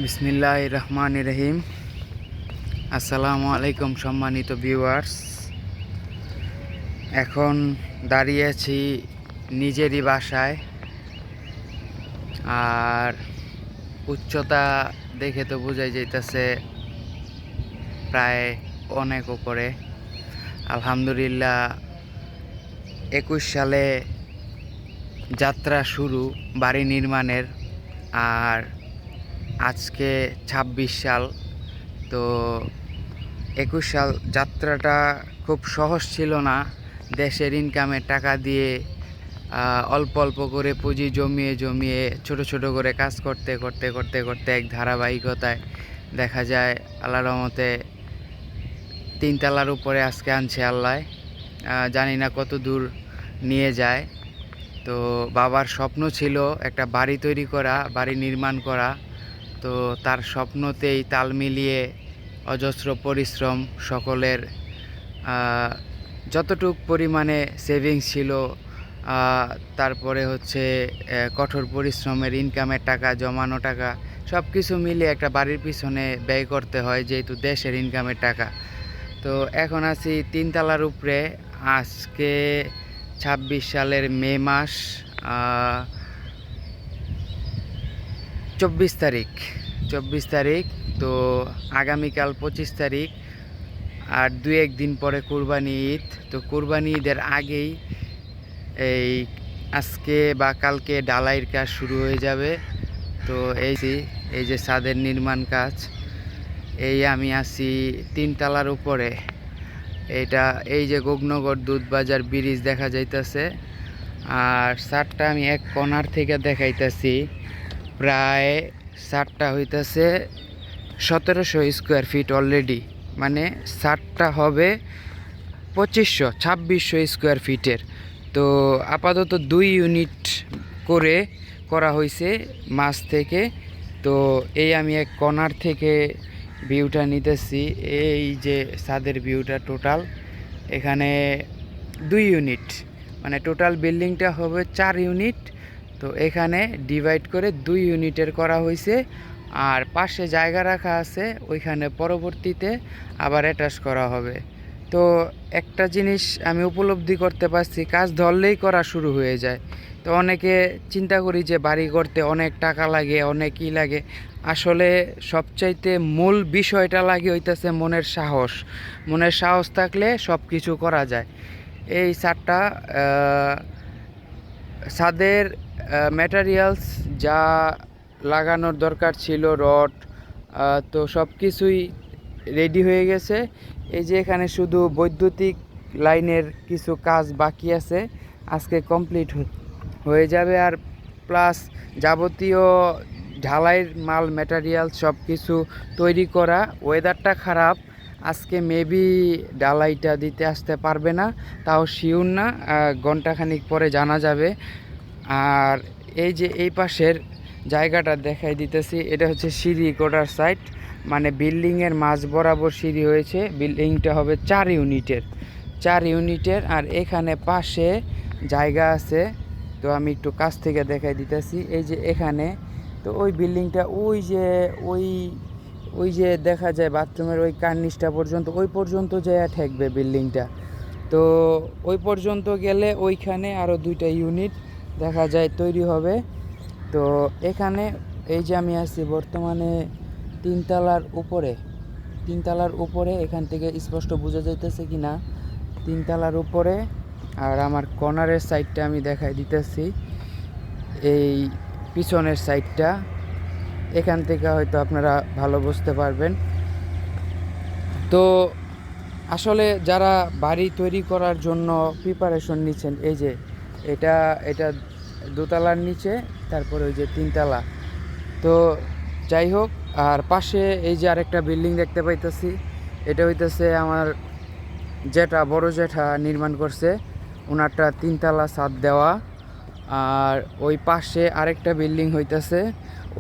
বিসমিল্লাহির রহমানির রহিম। আসসালামু আলাইকুম সম্মানিত ভিউয়ার্স। এখন দাঁড়িয়ে আছি নিজেরই বাসায়, আর উচ্চতা দেখে তো বোঝাই যাইতেছে প্রায় অনেক উপরে। আলহামদুলিল্লাহ 21 সালে যাত্রা শুরু বাড়ি নির্মাণের, আর আজকে 26 সাল। তো 21 সাল যাত্রাটা খুব সহজ ছিল না। দেশের ইনকামের টাকা দিয়ে অল্প অল্প করে পুঁজি জমিয়ে জমিয়ে ছোট ছোট করে কাজ করতে করতে করতে করতে এক ধারাবাহিকতায় দেখা যায় আল্লাহর রহমতে 3 তলার উপরে আজকে আনছে আল্লাহ। জানি না কত দূর নিয়ে যায়। তো বাবার স্বপ্ন ছিল একটা বাড়ি তৈরি করা, বাড়ি নির্মাণ করা। তো তার স্বপ্নতেই তাল মিলিয়ে অজস্র পরিশ্রম, সকলের যতটুক পরিমাণে সেভিংস ছিল, তারপরে হচ্ছে কঠোর পরিশ্রমের ইনকামের টাকা, জমানো টাকা, সব কিছু মিলিয়ে একটা বাড়ির পিছনে ব্যয় করতে হয়, যেহেতু দেশের ইনকামের টাকা। তো এখন আছি 3 তলার উপরে। আজকে 26 সালের মে মাস 24 তারিখ। তো আগামীকাল 25 তারিখ, আর 2-1 দিন পরে কুরবানি ঈদ। তো কুরবানি ঈদের আগেই এই আজকে বা কালকে ঢালাইয়ের কাজ শুরু হয়ে যাবে। তো এই যে ছাদের নির্মাণ কাজ, আমি আছি 3 তলার উপরে। এই যে গোগনগর দুধবাজার ব্রিজ দেখা যাইতেছে, আর ছাদটা আমি এক কর্নার থেকে দেখাইতেছি। প্রায় ছাদটা হইতেছে 1700 স্কোয়ার ফিট অলরেডি, মানে ছাদটা হবে 2600 স্কোয়ার ফিটের। তো আপাতত 2 ইউনিট করে করা হয়েছে মাছ থেকে। তো আমি এক কর্নার থেকে ভিউটা নিতেছি। এই যে ছাদের ভিউটা টোটাল এখানে 2 ইউনিট, মানে টোটাল বিল্ডিংটা হবে 4 ইউনিট। তো এখানে ডিভাইড করে 2 ইউনিটের করা হয়েছে, আর পাশে জায়গা রাখা আছে, ওইখানে পরবর্তীতে আবার অ্যাটাচ করা হবে। তো একটা জিনিস আমি উপলব্ধি করতে পারছি, কাজ ধরলেই করা শুরু হয়ে যায়। তো অনেকে চিন্তা করি যে বাড়ি করতে অনেক টাকা লাগে, অনেক ই লাগে। আসলে সবচাইতে মূল বিষয়টা লাগে হইতেছে মনের সাহস থাকলে সব কিছু করা যায়। এই ছাদটা ছাদের ম্যাটেরিয়ালস যা লাগানোর দরকার ছিল, রড, তো সব কিছুই রেডি হয়ে গেছে। এই যে এখানে শুধু বৈদ্যুতিক লাইনের কিছু কাজ বাকি আছে, আজকে কমপ্লিট হয়ে যাবে। আর প্লাস যাবতীয় ঢালাইয়ের মাল ম্যাটেরিয়াল সব কিছু তৈরি করা। ওয়েদারটা খারাপ, আজকে মেবি ঢালাইটা দিতে আসতে পারবে না, তাও শিওর না, ঘন্টাখানিক পরে জানা যাবে। আর এই যে এই পাশের জায়গাটা দেখাই দিতেছি, এটা হচ্ছে সিঁড়ি কোটার সাইড, মানে বিল্ডিংয়ের মাঝ বরাবর সিঁড়ি হয়েছে। বিল্ডিংটা হবে 4 ইউনিটের। আর এখানে পাশে জায়গা আছে, তো আমি একটু কাছ থেকে দেখাই দিতেছি। এই যে এখানে, তো ওই বিল্ডিংটা ওই যে দেখা যায় বাথরুমের ওই কার্নিশটা পর্যন্ত, ওই পর্যন্ত যায় ঠেকবে বিল্ডিংটা। তো ওই পর্যন্ত গেলে ওইখানে আরও 2টা ইউনিট দেখা যায় তৈরি হবে। তো এখানে এই যে আমি আছি বর্তমানে 3 তলার উপরে, এখান থেকে স্পষ্ট বোঝা যাইতেছে কি না, 3 তলার উপরে। আর আমার কর্নারের সাইডটা আমি দেখাই দিতেছি, এই পিছনের সাইডটা, এখান থেকে হয়তো আপনারা ভালো বুঝতে পারবেন। তো আসলে যারা বাড়ি তৈরি করার জন্য প্রিপারেশন নিচ্ছেন, এই যে এটা 2 তলার নিচে, তারপরে ওই যে 3 তলা। তো যাই হোক, আর পাশে এই যে আরেকটা বিল্ডিং দেখতে পাইতেছি, এটা হইতেছে আমার বড় জেঠা নির্মাণ করছে, ওনারটা 3 তলা ছাদ দেওয়া। আর ওই পাশে আরেকটা বিল্ডিং হইতেছে,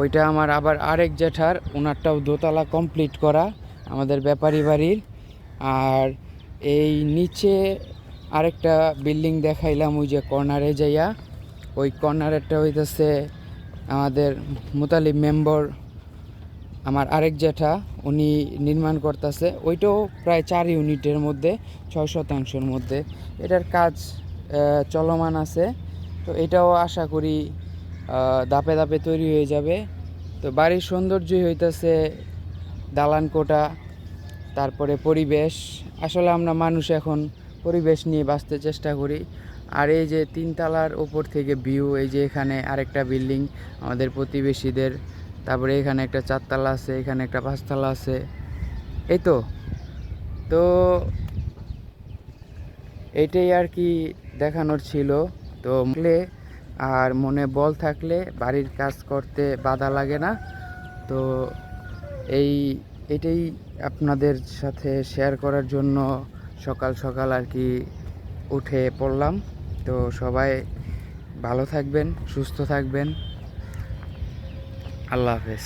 ওইটা আমার আবার আরেক জেঠার, ওনারটাও 2 তলা কমপ্লিট করা, আমাদের ব্যাপারী বাড়ির। আর এই নিচে আরেকটা বিল্ডিং দেখাইলাম ওই যে কর্নারে যাইয়া, ওই কর্নারেরটা হইতেছে আমাদের মুতালিব মেম্বার আমার আরেক জ্যাঠা উনি নির্মাণ করতেছে, ওইটাও প্রায় 4 ইউনিটের মধ্যে 6 শতাংশের মধ্যে এটার কাজ চলমান আছে। তো এটাও আশা করি ধাপে ধাপে তৈরি হয়ে যাবে। তো বাড়ির সৌন্দর্যই হইতেছে দালান কোঠা, তারপরে পরিবেশ। আসলে আমরা মানুষ এখন পরিবেশ নিয়ে বাঁচতে চেষ্টা করি। আর এই যে 3 তলার ওপর থেকে ভিউ, এই যে এখানে আরেকটা বিল্ডিং আমাদের প্রতিবেশীদের, তারপরে এখানে একটা 4 তলা আছে, এখানে একটা 5 তলা আছে, এই তো। তো এটাই আর কি দেখানোর ছিল। তো আর মনে বল থাকলে বাড়ির কাজ করতে বাধা লাগে না। তো এই এটাই আপনাদের সাথে শেয়ার করার জন্য সকাল সকাল আর কি উঠে পড়লাম। তো সবাই ভালো থাকবেন, সুস্থ থাকবেন। আল্লাহ হাফেজ।